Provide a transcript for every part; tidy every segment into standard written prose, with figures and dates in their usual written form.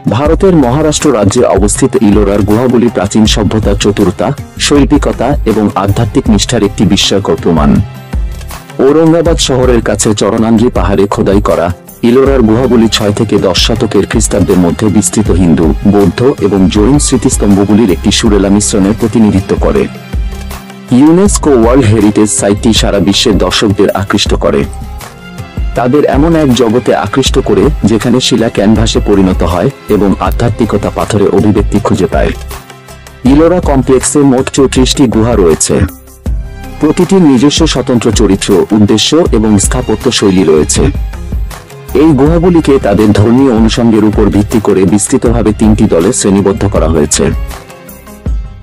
ভারতের মহারাষ্ট্র রাজ্যে অবস্থিত ইলোরার গুহাগুলি প্রাচীন সভ্যতার চতুরতা, শৈল্পিকতা এবং আধ্যাত্মিক নিষ্ঠার একটি বিস্ময়কর প্রমাণ। ঔরঙ্গাবাদ শহরের কাছে চরণান্দ্রি পাহাড়ে খোদাই করা ইলোরার গুহাগুলি 6 থেকে 10 শতকের খ্রিস্টাব্দের মধ্যে বিস্তৃত হিন্দু, বৌদ্ধ এবং জৈন স্মৃতিস্তম্ভগুলির একটি সুরেলা মিশ্রণের প্রতিনিধিত্ব করে। ইউনেস্কো ওয়ার্ল্ড হেরিটেজ সাইটটি সারা বিশ্বের দর্শকদের আকৃষ্ট করে। তাদের এমন এক জগতে আকৃষ্ট করে যেখানে শিলা ক্যানভাসে পরিণত হয় এবং আধ্যাত্মিকতা পাথরে অভিব্যক্তি খুঁজে পায়। ইলোরা কমপ্লেক্সে মোট 34টি গুহা রয়েছে। প্রতিটির নিজস্ব স্বতন্ত্র চরিত্র, উদ্দেশ্য এবং স্থাপত্য শৈলী রয়েছে। এই গুহাগুলিকে তাদের ধর্মীয় অনুষঙ্গের উপর ভিত্তি করে বিস্তৃতভাবে 3টি দলে শ্রেণীবদ্ধ করা হয়েছে।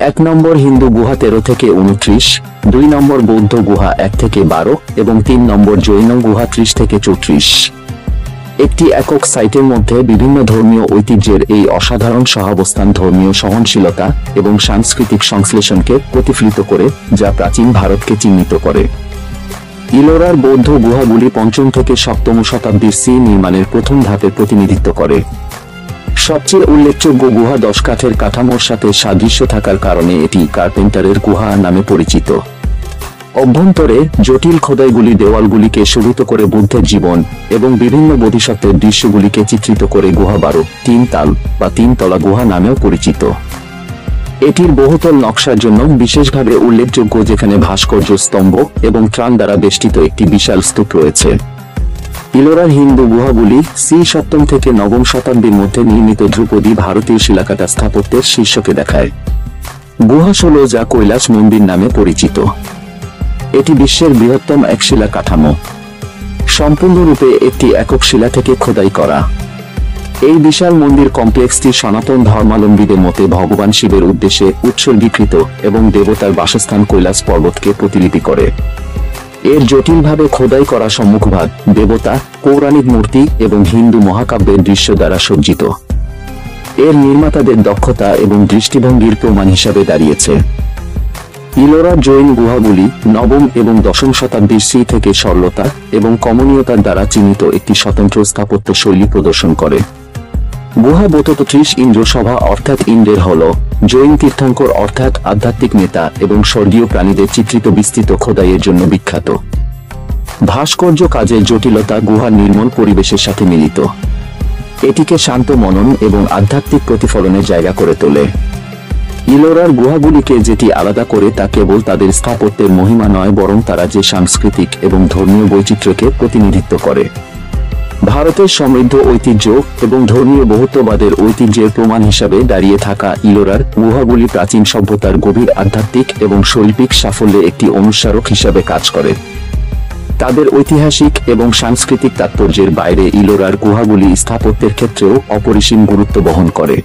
1 নম্বর হিন্দু গুহা 13 থেকে 29, 2 নম্বর বৌদ্ধ গুহা 1 থেকে 12 এবং 3 নম্বর জৈন গুহা 30 থেকে 34। একটি একক সাইটের মধ্যে বিভিন্ন ধর্মীয় ঐতিহ্যের এই অসাধারণ সহাবস্থান ধর্মীয় সহনশীলতা এবং সাংস্কৃতিক সংশ্লেষণকে প্রতিফলিত করে, যা প্রাচীন ভারতকে চিহ্নিত করে। ইলোরার বৌদ্ধ গুহাগুলি 5ম থেকে 7ম শতাব্দীর নির্মাণের প্রথম ধাপের প্রতিনিধিত্ব করে। সবচেয়ে উল্লেখযোগ্য গুহা 10 কাঠের কাঠামোর সাথে সাদৃশ্য থাকার কারণে এটি কার্পেন্টারের গুহা নামে পরিচিত। অভ্যন্তরে জটিল খোদাইগুলি দেওয়ালগুলিকে শোভিত করে বুদ্ধের জীবন এবং বিভিন্ন বোধিসত্ত্বের দৃশ্যগুলিকে চিত্রিত করে গুহা 12 3 তাল বা 3 তলা গুহা নামেও পরিচিত। এটির বহুতল নকশার জন্য বিশেষভাবে উল্লেখযোগ্য, যেখানে ভাস্কর্য, স্তম্ভ এবং ত্রাণ দ্বারা বেষ্টিত একটি বিশাল স্তূপ রয়েছে। ইলোরার হিন্দু গুহাগুলি 7ম থেকে 9ম শতাব্দীর মধ্যে নির্মিত ধ্রুপদী ভারতীয় শিলাকাটা স্থাপত্যের শীর্ষকে দেখায়। গুহা 16 যা কৈলাস মন্দির নামে পরিচিত। এটি বিশ্বের বৃহত্তম এক শিলা কাঠামো, সম্পূর্ণরূপে একটি একক শিলা থেকে খোদাই করা। এই বিশাল মন্দির কমপ্লেক্সটি সনাতন ধর্মাবলম্বীদের মতে ভগবান শিবের উদ্দেশ্যে উৎসর্গীকৃত এবং দেবতার বাসস্থান কৈলাস পর্বতকে প্রতিলিপি করে। এর জটিলভাবে খোদাই করা সম্মুখভাগ দেবতা, পৌরাণিক মূর্তি এবং হিন্দু মহাকাব্যের দৃশ্য দ্বারা সজ্জিত। এর নির্মাতাদের দক্ষতা এবং দৃষ্টিভঙ্গির প্রমাণ হিসাবে দাঁড়িয়েছে। ইলোরার জৈন গুহাগুলি 9ম এবং 10ম শতাব্দীর থেকে সরলতা এবং কমনীয়তার দ্বারা চিহ্নিত একটি স্বতন্ত্র স্থাপত্য শৈলী প্রদর্শন করে। গুহা 32 ইন্দ্র সভা অর্থাৎ ইন্দ্রের হল, জৈন তীর্থঙ্কর অর্থাৎ আধ্যাত্মিক নেতা এবং স্বর্গীয় প্রাণীদের চিত্রিত বিস্তৃত খোদাইয়ের জন্য বিখ্যাত। ভাস্কর্য কাজের জটিলতা গুহার নির্মল পরিবেশের সাথে মিলিত। এটিকে শান্ত মনন এবং আধ্যাত্মিক প্রতিফলনের জায়গা করে তোলে। ইলোরার গুহাগুলিকে যেটি আলাদা করে তা কেবল তাদের স্থাপত্যের মহিমা নয়, বরং তারা যে সাংস্কৃতিক এবং ধর্মীয় বৈচিত্র্যকে প্রতিনিধিত্ব করে। ভারতের সমৃদ্ধ ঐতিহ্য এবং ধর্মীয় বহুত্ববাদের ঐতিহ্যের প্রমাণ হিসাবে দাঁড়িয়ে থাকা ইলোরার গুহাগুলি প্রাচীন সভ্যতার গভীর আধ্যাত্মিক এবং শৈল্পিক সাফল্যে একটি অনুস্মারক হিসাবে কাজ করে। তাদের ঐতিহাসিক এবং সাংস্কৃতিক তাৎপর্যের বাইরে ইলোরার গুহাগুলি স্থাপত্যের ক্ষেত্রেও অপরিসীম গুরুত্ব বহন করে।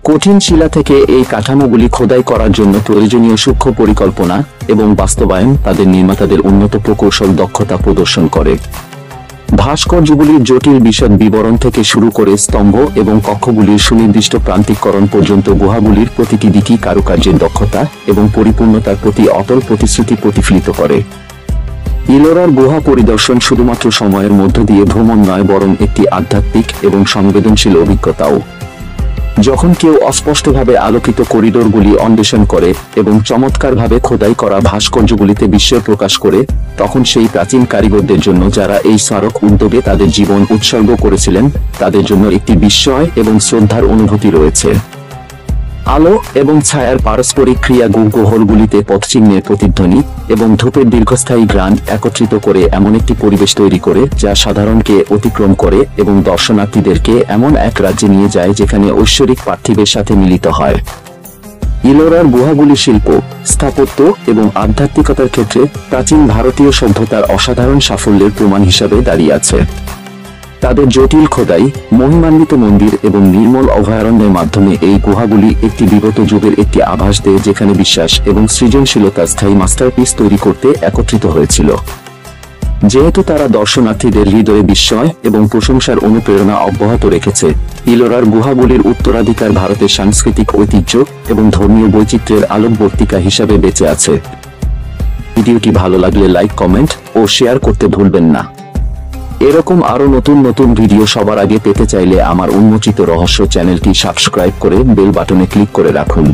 কঠিন শিলা থেকে এই কাঠামোগুলি খোদাই করার জন্য প্রয়োজনীয় সূক্ষ্ম পরিকল্পনা এবং বাস্তবায়ন তাদের নির্মাতাদের উন্নত প্রকৌশল দক্ষতা প্রদর্শন করে। ভাস্কর্যগুলির জটিল বিশদ বিবরণ থেকে শুরু করে স্তম্ভ এবং কক্ষগুলির সুনির্দিষ্ট প্রান্তিককরণ পর্যন্ত গুহাগুলির প্রতিটি দিকই কারুকার্যের দক্ষতা এবং পরিপূর্ণতার প্রতি অটল প্রতিশ্রুতি প্রতিফলিত করে। ইলোরার গুহা পরিদর্শন শুধুমাত্র সময়ের মধ্য দিয়ে ভ্রমণ নয়, বরং একটি আধ্যাত্মিক এবং সংবেদনশীল অভিজ্ঞতাও। যখন কেউ অস্পষ্টভাবে আলোকিত করিডোরগুলি অন্বেষণ করে এবং চমৎকারভাবে খোদাই করা ভাস্কর্যগুলিতে বিস্ময় প্রকাশ করে, তখন সেই প্রাচীন কারিগরদের জন্য যারা এই স্মারক উদ্যোগে তাদের জীবন উৎসর্গ করেছিলেন, তাদের জন্য একটি বিস্ময় এবং শ্রদ্ধার অনুভূতি রয়েছে। আলো এবং ছায়ার পারস্পরিক ক্রিয়া গুহগুলিতে পথচিহ্নের প্রতিধ্বনি এবং ধূপের দীর্ঘস্থায়ী ঘ্রাণ একত্রিত করে এমন একটি পরিবেশ তৈরি করে যা সাধারণকে অতিক্রম করে এবং দর্শনার্থীদেরকে এমন এক রাজ্যে নিয়ে যায় যেখানে ঐশ্বরিক পার্থিবের সাথে মিলিত হয়। ইলোরার গুহাগুলি শিল্প, স্থাপত্য এবং আধ্যাত্মিকতার ক্ষেত্রে প্রাচীন ভারতীয় সভ্যতার অসাধারণ সাফল্যের প্রমাণ হিসাবে দাঁড়িয়ে আছে। তাদের জটিল খোদাই, মহিমান্বিত মন্দির এবং নির্মল অভয়ারণ্যের মাধ্যমে এই গুহাগুলি একটি বিগত যুগের একটি আভাস দেয়, যেখানে বিশ্বাস এবং সৃজনশীলতা স্থায়ী মাস্টারপিস তৈরি করতে একত্রিত হয়েছিল। যেহেতু তারা দর্শনার্থীদের হৃদয়ে বিস্ময় এবং প্রশংসার অনুপ্রেরণা অব্যাহত রেখেছে, ইলোরার গুহাগুলির উত্তরাধিকার ভারতের সাংস্কৃতিক ঐতিহ্য এবং ধর্মীয় বৈচিত্র্যের আলোকবর্তিকা হিসাবে বেঁচে আছে। ভিডিওটি ভালো লাগলে লাইক, কমেন্ট ও শেয়ার করতে ভুলবেন না। এরকম আরো নতুন নতুন ভিডিও সবার আগে পেতে চাইলে আমার উন্মোচিত রহস্য চ্যানেলটি সাবস্ক্রাইব করে বেল বাটনে ক্লিক করে রাখুন।